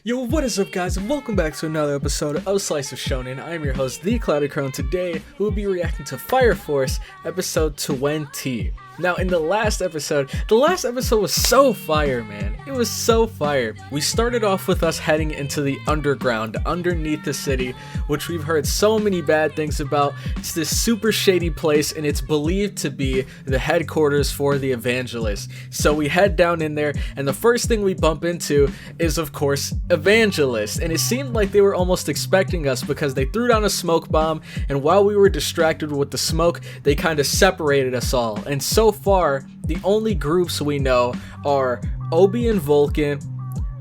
Yo, what is up guys, and welcome back to another episode of Slice of Shonen. I am your host, The Clouded Crow, and today we will be reacting to Fire Force episode 20. Now, in the last episode was so fire, man. It was so fire. We started off with us heading into the underground, underneath the city, which we've heard so many bad things about. It's this super shady place, and it's believed to be the headquarters for the Evangelist. So we head down in there, and the first thing we bump into is, of course, Evangelist. And it seemed like they were almost expecting us because they threw down a smoke bomb, and while we were distracted with the smoke, they kind of separated us all. And so far, the only groups we know are Obi and Vulcan.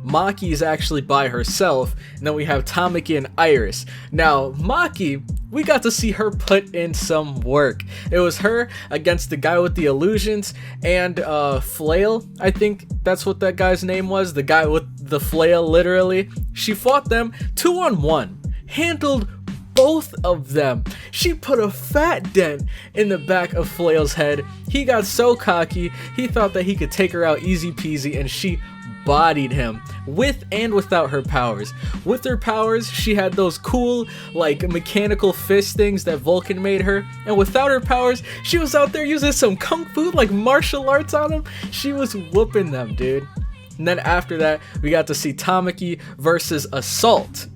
Maki is actually by herself, and then we have Tamaki and Iris. Now, Maki, we got to see her put in some work. It was her against the guy with the illusions and Flail. I think that's what that guy's name was, the guy with the flail, literally. She fought them 2-on-1, handled both of them. She put a fat dent in the back of Flail's head. He got so cocky, he thought that he could take her out easy peasy, and she bodied him with and without her powers. With her powers, she had those cool like mechanical fist things that Vulcan made her, and without her powers, she was out there using some kung fu, like martial arts on them. She was whooping them, dude. And then after that, we got to see Tamaki versus Assault.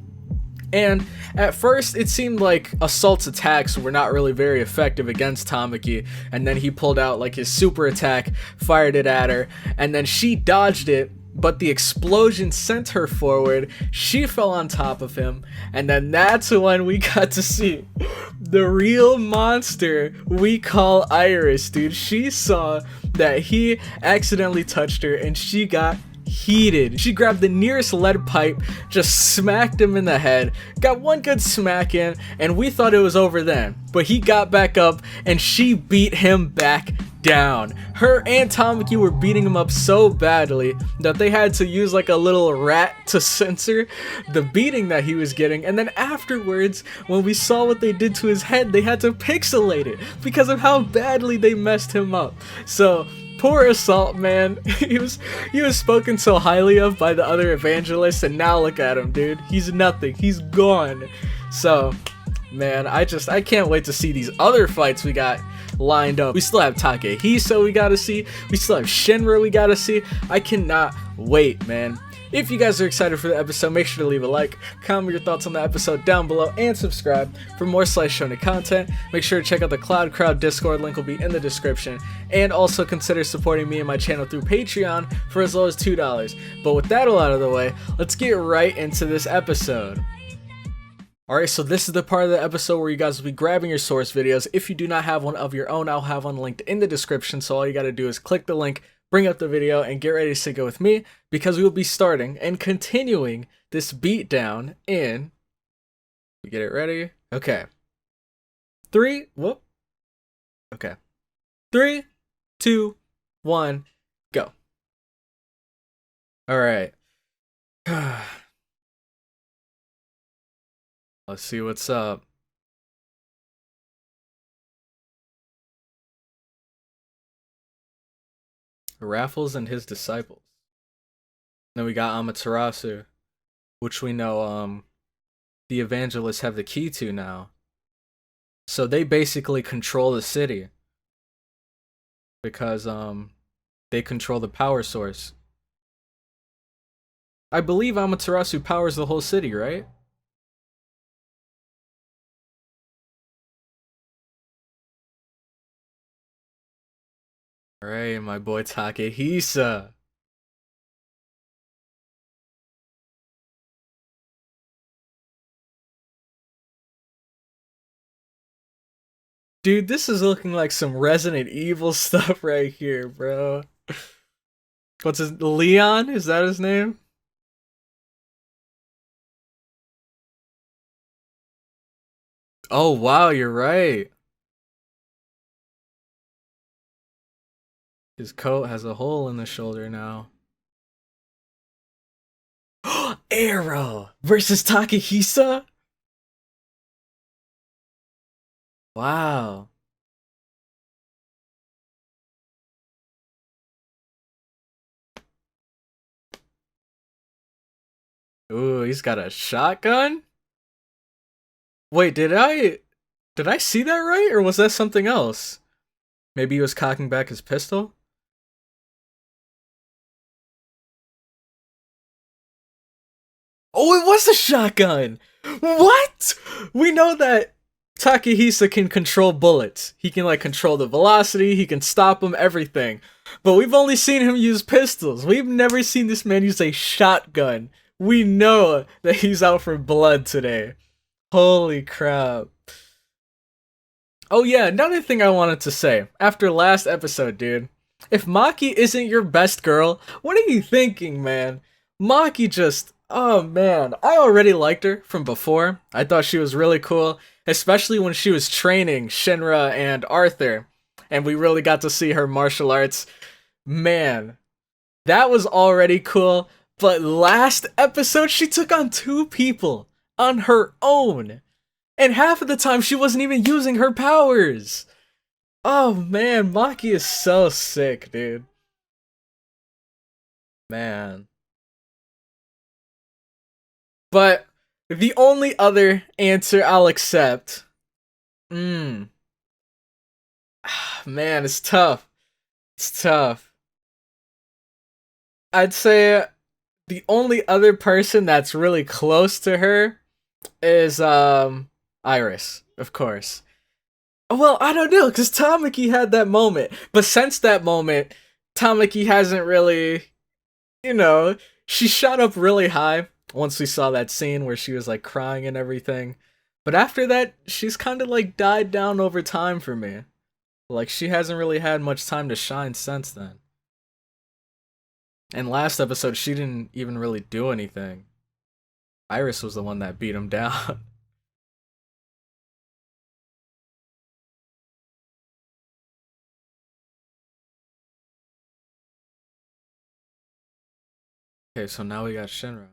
And at first, it seemed like Assault's attacks were not really very effective against Tamaki, and then he pulled out like his super attack, fired it at her, and then she dodged it, but the explosion sent her forward. She fell on top of him, and then that's when we got to see the real monster we call Iris, dude. She saw that he accidentally touched her, and she got heated. She grabbed the nearest lead pipe, just smacked him in the head, got one good smack in, and we thought it was over then. But he got back up, and she beat him back down. Her and Tamaki were beating him up so badly that they had to use like a little rat to censor the beating that he was getting. And then afterwards, when we saw what they did to his head, they had to pixelate it because of how badly they messed him up. So poor Assault, man. He was spoken so highly of by the other evangelists, and now look at him, dude. He's nothing. He's gone. So, man, I can't wait to see these other fights we got lined up. We still have Takehisa we gotta see. We still have Shinra we gotta see. I cannot wait, man. If you guys are excited for the episode, make sure to leave a like, comment your thoughts on the episode down below, and subscribe for more Slice Shonen content. Make sure to check out the Cloud Crowd Discord, link will be in the description, and also consider supporting me and my channel through Patreon for as low as $2. But with that all out of the way, let's get right into this episode. Alright, so this is the part of the episode where you guys will be grabbing your source videos. If you do not have one of your own, I'll have one linked in the description, so all you gotta do is click the link, bring up the video, and get ready to sync it with me, because we will be starting and continuing this beatdown in... We get it ready? Okay. 3, 2, 1, go. Alright. Let's see what's up. Raffles and his disciples. Then we got Amaterasu, which we know the evangelists have the key to now. So they basically control the city because they control the power source. I believe Amaterasu powers the whole city, right? Alright, my boy Takehisa. Dude, this is looking like some Resident Evil stuff right here, bro. What's his... Leon? Is that his name? Oh, wow, you're right. His coat has a hole in the shoulder now. Arrow versus Takehisa? Wow. Ooh, he's got a shotgun? Wait, did I see that right, or was that something else? Maybe he was cocking back his pistol? Oh, it was a shotgun! What? We know that Takehisa can control bullets. He can, like, control the velocity, he can stop them, everything. But we've only seen him use pistols. We've never seen this man use a shotgun. We know that he's out for blood today. Holy crap. Oh yeah, another thing I wanted to say. After last episode, dude. If Maki isn't your best girl, what are you thinking, man? Maki just... Oh man, I already liked her from before. I thought she was really cool, especially when she was training Shinra and Arthur. And we really got to see her martial arts. Man, that was already cool. But last episode, she took on two people on her own. And half of the time she wasn't even using her powers. Oh man, Maki is so sick, dude. Man. But the only other answer I'll accept. Man, it's tough. It's tough. I'd say the only other person that's really close to her is Iris, of course. Well, I don't know, because Tamaki had that moment. But since that moment, Tamaki hasn't really, you know, she shot up really high once we saw that scene where she was like crying and everything. But after that, she's kind of like died down over time for me. Like, she hasn't really had much time to shine since then. And last episode, she didn't even really do anything. Iris was the one that beat him down. Okay, so now we got Shinra.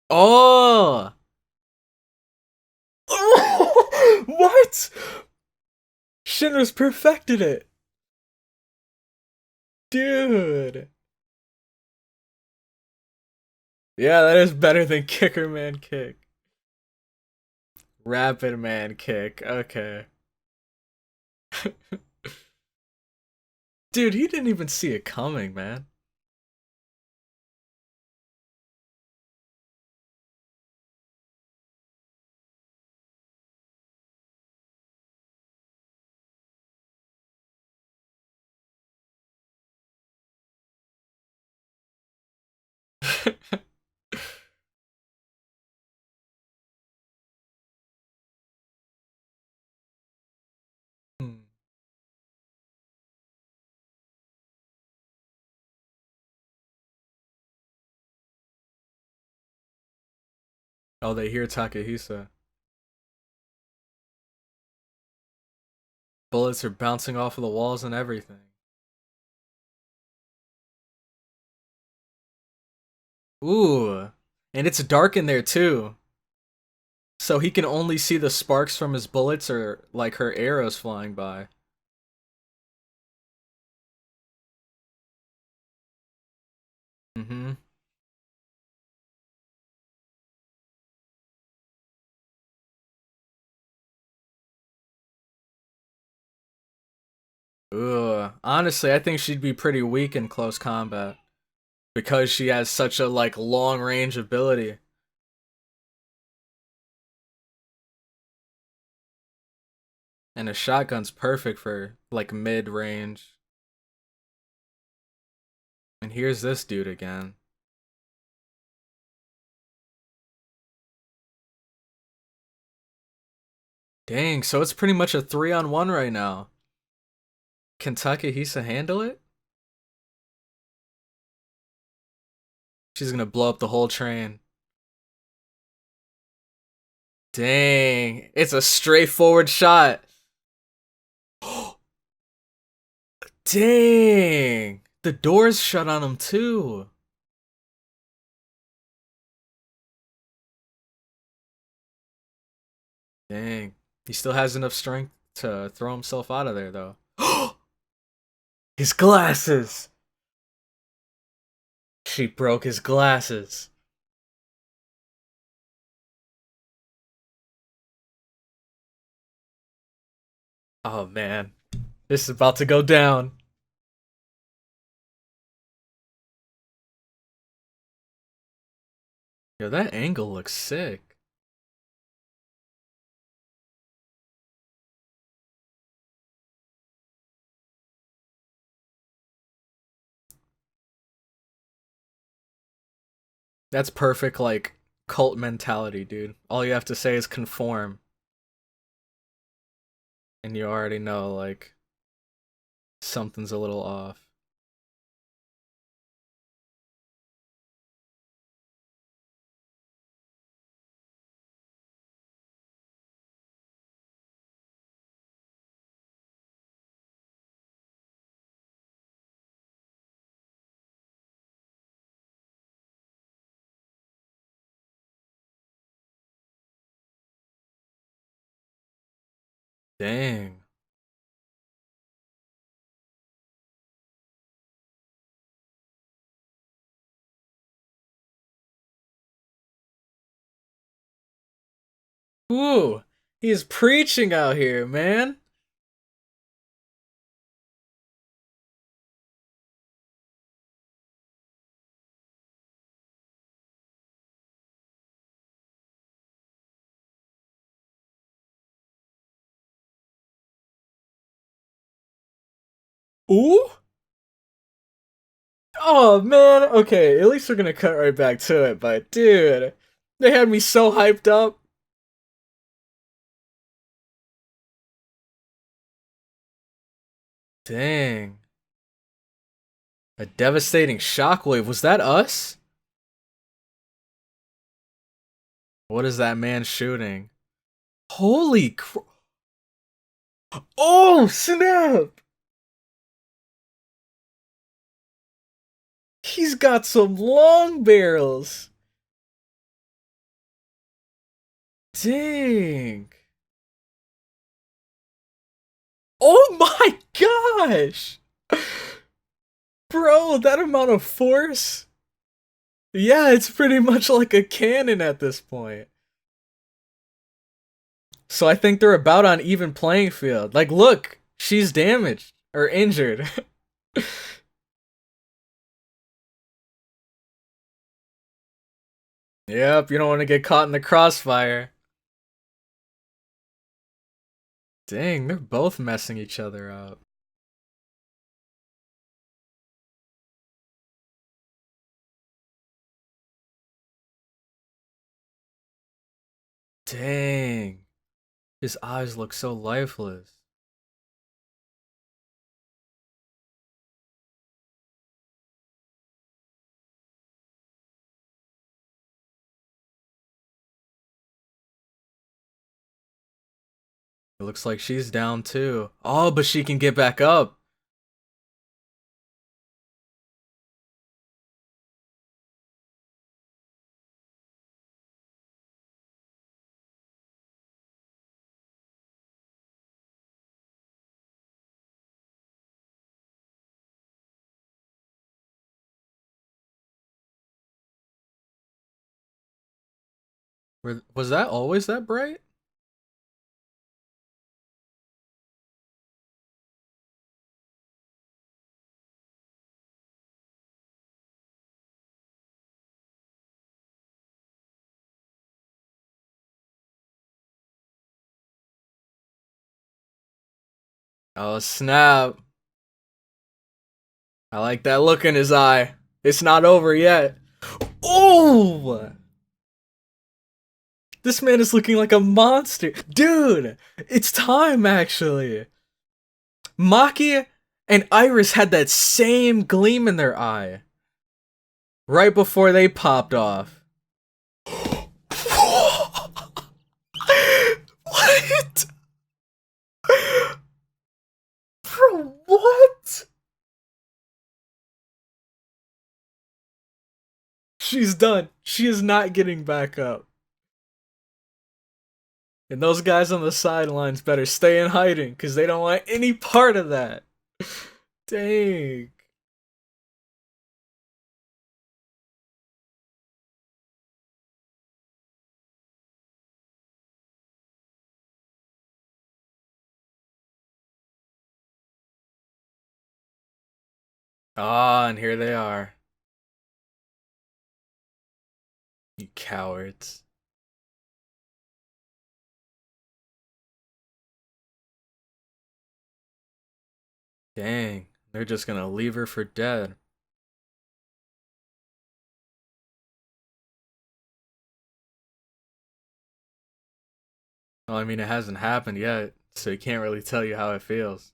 Oh! What? Shinra's perfected it! Dude! Yeah, that is better than Kicker Man Kick. Rapid Man Kick, okay. Dude, he didn't even see it coming, man. Hmm. Oh, they hear Takehisa. Bullets are bouncing off of the walls and everything. Ooh. And it's dark in there too. So he can only see the sparks from his bullets or like her arrows flying by. Mm-hmm. Ugh. Honestly, I think she'd be pretty weak in close combat. Because she has such a like long range ability. And a shotgun's perfect for like mid range. And here's this dude again. Dang, so it's pretty much a 3-on-1 right now. Can Takehisa handle it? She's gonna blow up the whole train. Dang, it's a straightforward shot. Dang, the door's shut on him too. Dang, he still has enough strength to throw himself out of there though. His glasses. She broke his glasses. Oh man, this is about to go down. Yo, that angle looks sick. That's perfect, like, cult mentality, dude. All you have to say is conform. And you already know, like, something's a little off. Dang. Ooh, he's preaching out here, man. Ooh? Oh man, okay, at least we're gonna cut right back to it, but dude, they had me so hyped up. Dang. A devastating shockwave. Was that us? What is that man shooting? Holy cr- Oh, snap! He's got some long barrels. Dang. Oh my gosh! Bro, that amount of force? Yeah, it's pretty much like a cannon at this point. So I think they're about on even playing field. Like, look, she's damaged or injured. Yep, you don't want to get caught in the crossfire. Dang, they're both messing each other up. Dang, his eyes look so lifeless. It looks like she's down too. Oh, but she can get back up. Was that always that bright? Oh, snap. I like that look in his eye. It's not over yet. Oh! This man is looking like a monster. Dude, it's time actually. Maki and Iris had that same gleam in their eye right before they popped off. What? Bro, what? She's done. She is not getting back up. And those guys on the sidelines better stay in hiding because they don't want any part of that. Dang. Ah, and here they are. You cowards. Dang, they're just gonna leave her for dead. Well, I mean, it hasn't happened yet, so you can't really tell you how it feels.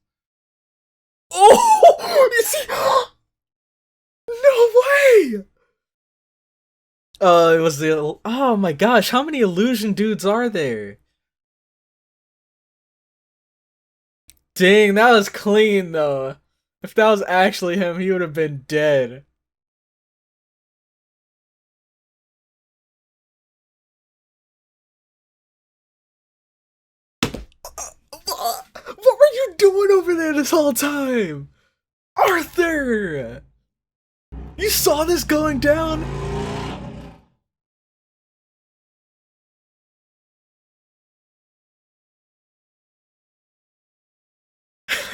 Oh! You see? No way! It was the. Oh my gosh, how many illusion dudes are there? Dang, that was clean though. If that was actually him, he would have been dead. What were you doing over there this whole time? Arthur! You saw this going down?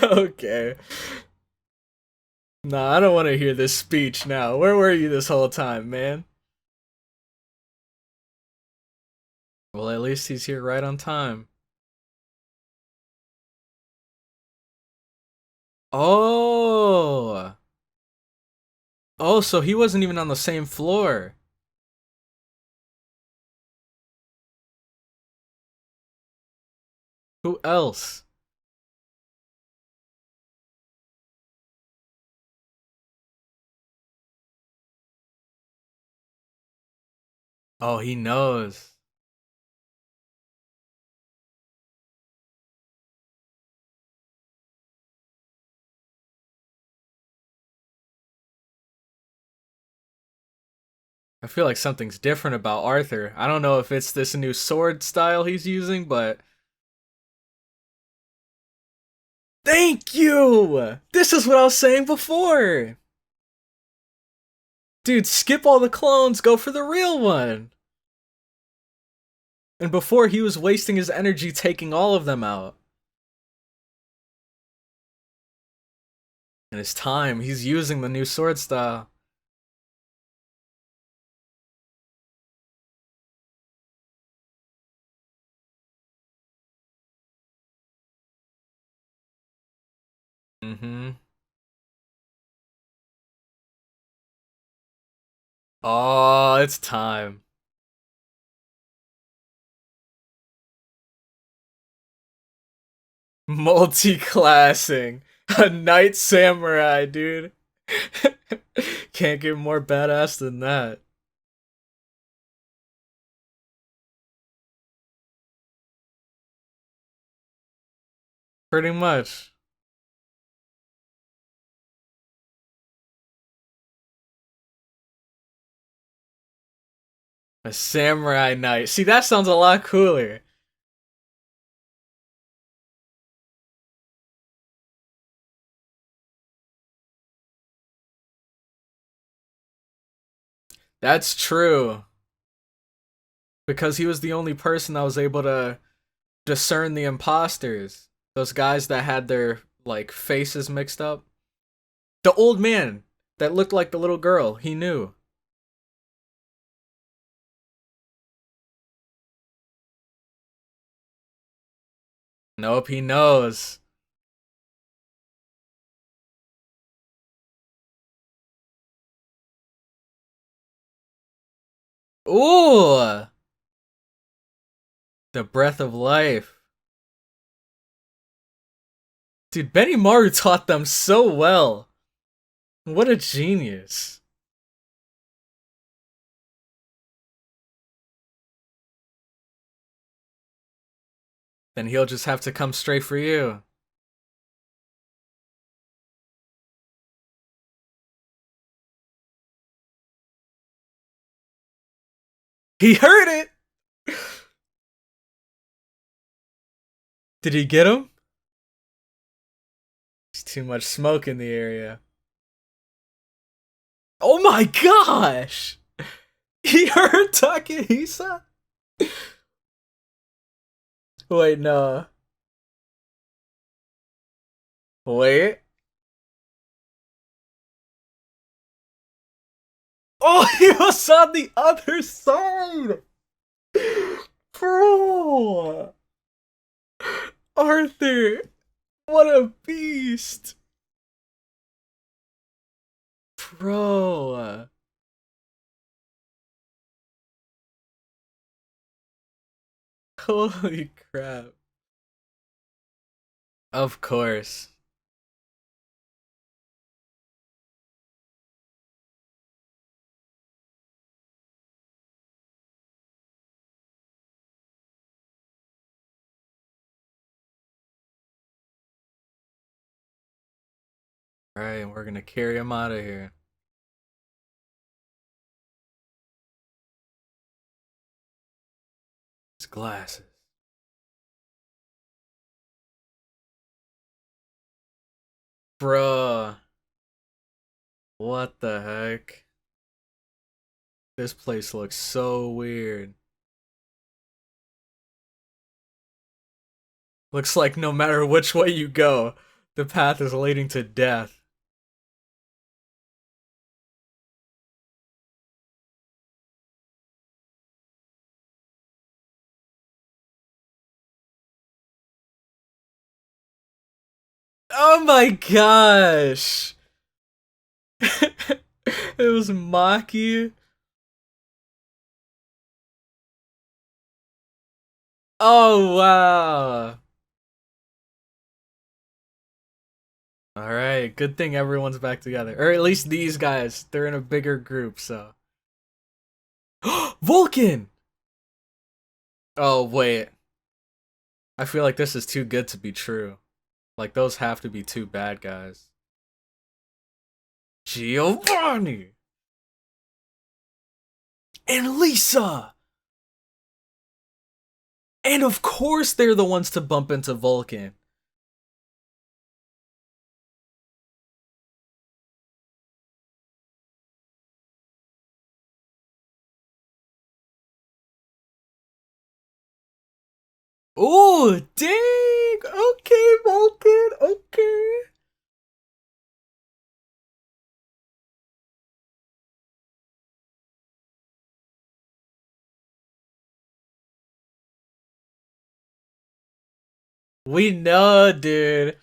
Okay. Nah, I don't want to hear this speech now. Where were you this whole time, man? Well, at least he's here right on time. Oh! Oh, so he wasn't even on the same floor. Who else? Oh, he knows. I feel like something's different about Arthur. I don't know if it's this new sword style he's using, but thank you! This is what I was saying before! Dude, skip all the clones, go for the real one! And before, he was wasting his energy taking all of them out. And it's time, he's using the new sword style. Mm-hmm. Oh, it's time. Multi-classing. A knight samurai, dude. Can't get more badass than that. Pretty much. A samurai knight. See, that sounds a lot cooler. That's true. Because he was the only person that was able to discern the imposters. Those guys that had their like faces mixed up. The old man that looked like the little girl, he knew. Nope, he knows. Ooh, the breath of life. Dude, Benimaru taught them so well. What a genius. Then he'll just have to come straight for you. He heard it! Did he get him? There's too much smoke in the area. Oh my gosh! He heard Takehisa? Wait, no. Wait. Oh, he was on the other side! Bro! Arthur! What a beast! Bro! Holy crap. Of course. Alright, we're gonna carry him out of here. His glasses. Bruh. What the heck? This place looks so weird. Looks like no matter which way you go, the path is leading to death. Oh my gosh! It was Maki. Oh wow! Alright, good thing everyone's back together. Or at least these guys. They're in a bigger group, so. Vulcan! Oh wait. I feel like this is too good to be true. Like, those have to be two bad guys. Giovanni! And Lisa! And of course they're the ones to bump into Vulcan. Oh, dang! Okay, Vulcan, okay. We know, dude.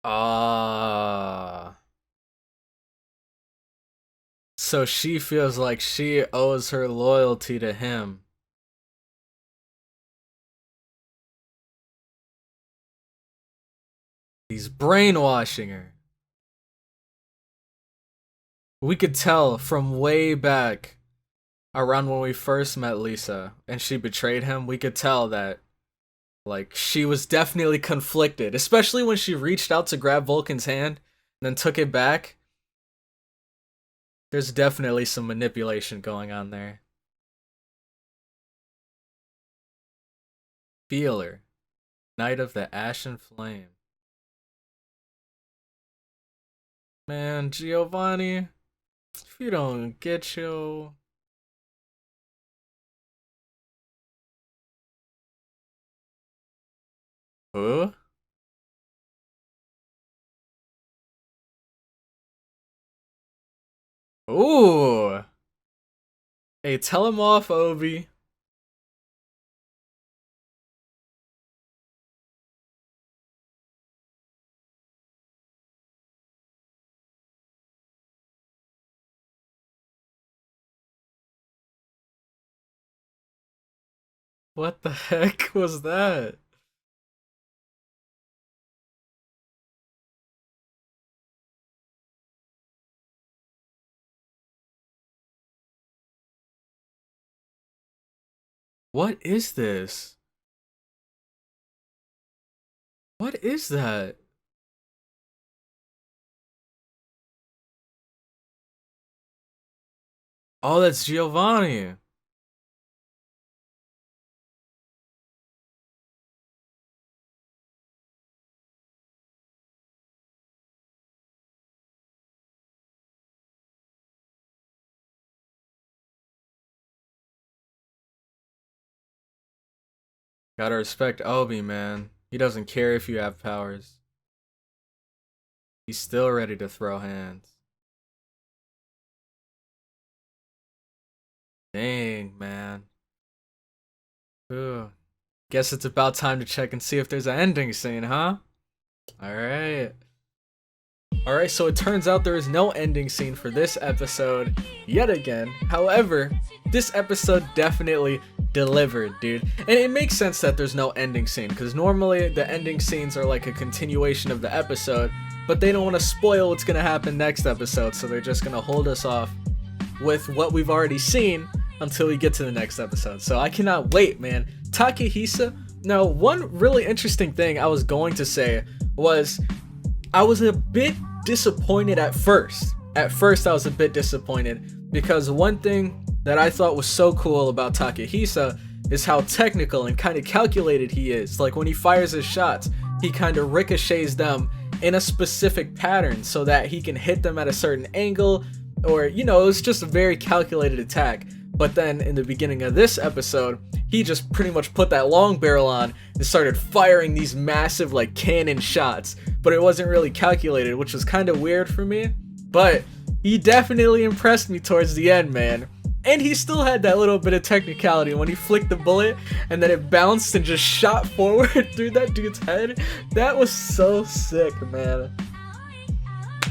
Ah. So she feels like she owes her loyalty to him. He's brainwashing her. We could tell from way back around when we first met Lisa and she betrayed him. We could tell that, like, she was definitely conflicted, especially when she reached out to grab Vulcan's hand and then took it back. There's definitely some manipulation going on there. Feeler, Knight of the Ashen Flame. Man, Giovanni, if you don't get your... Huh? Ooh! Hey, tell him off, Obi. What the heck was that? What is this? What is that? Oh, that's Giovanni. Gotta respect Obi, man. He doesn't care if you have powers. He's still ready to throw hands. Dang, man. Ooh. Guess it's about time to check and see if there's an ending scene, huh? Alright. Alright, so it turns out there is no ending scene for this episode yet again. However, this episode definitely delivered, dude. And it makes sense that there's no ending scene, because normally the ending scenes are like a continuation of the episode, but they don't want to spoil what's going to happen next episode, so they're just going to hold us off with what we've already seen until we get to the next episode. So I cannot wait, man. Takehisa. Now, one really interesting thing I was going to say was I was a bit disappointed at first. At first, I was a bit disappointed because one thing that I thought was so cool about Takehisa is how technical and kind of calculated he is. Like when he fires his shots, he kind of ricochets them in a specific pattern so that he can hit them at a certain angle, or, you know, it was just a very calculated attack. But then in the beginning of this episode, he just pretty much put that long barrel on and started firing these massive like cannon shots, but it wasn't really calculated, which was kind of weird for me. But he definitely impressed me towards the end, man. And he still had that little bit of technicality when he flicked the bullet and then it bounced and just shot forward through that dude's head. That was so sick, man.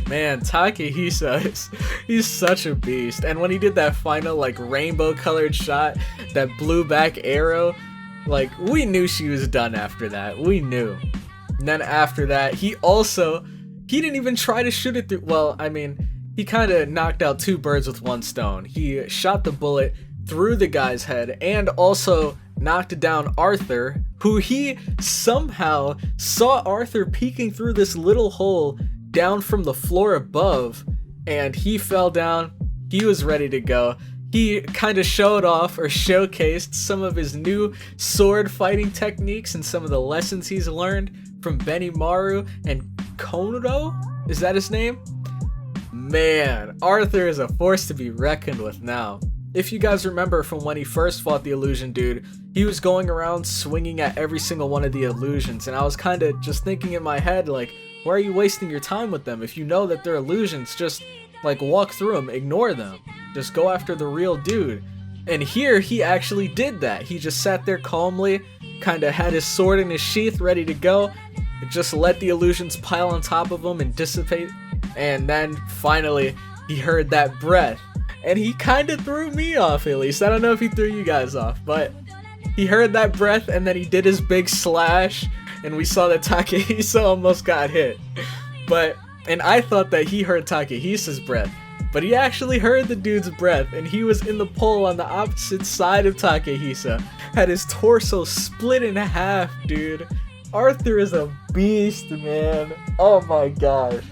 Man, Takehisa, he's such a beast. And when he did that final like rainbow colored shot that blew back arrow, like we knew she was done after that. We knew. And then after that, he didn't even try to shoot it through. Well, I mean, he kind of knocked out two birds with one stone. He shot the bullet through the guy's head and also knocked down Arthur, who he somehow saw Arthur peeking through this little hole down from the floor above, and he fell down. He was ready to go. He kind of showed off or showcased some of his new sword fighting techniques and some of the lessons he's learned from Benimaru and Konodo? Is that his name? Man, Arthur is a force to be reckoned with now. If you guys remember from when he first fought the illusion dude, he was going around swinging at every single one of the illusions, and I was kind of just thinking in my head, like, why are you wasting your time with them? If you know that they're illusions, just like walk through them, ignore them. Just go after the real dude. And here he actually did that. He just sat there calmly, kind of had his sword in his sheath ready to go, just let the illusions pile on top of him and dissipate. And then finally he heard that breath, and he kind of threw me off, at least. I don't know if he threw you guys off, but he heard that breath and then he did his big slash, and we saw that Takehisa almost got hit. And I thought that he heard Takehisa's breath, but he actually heard the dude's breath, and he was in the pole on the opposite side of Takehisa. Had his torso split in half, dude. Arthur is a beast, man. Oh my gosh.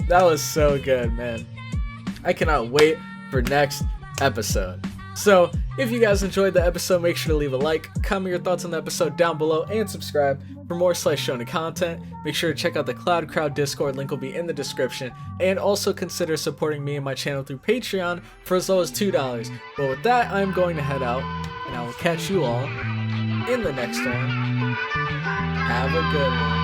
That was so good, man. I cannot wait for next episode. So, if you guys enjoyed the episode, make sure to leave a like, comment your thoughts on the episode down below, and subscribe for more Slice Shonen content. Make sure to check out the Cloud Crowd Discord, link will be in the description, and also consider supporting me and my channel through Patreon for as low as $2. But with that, I'm going to head out, and I will catch you all in the next one. Have a good one.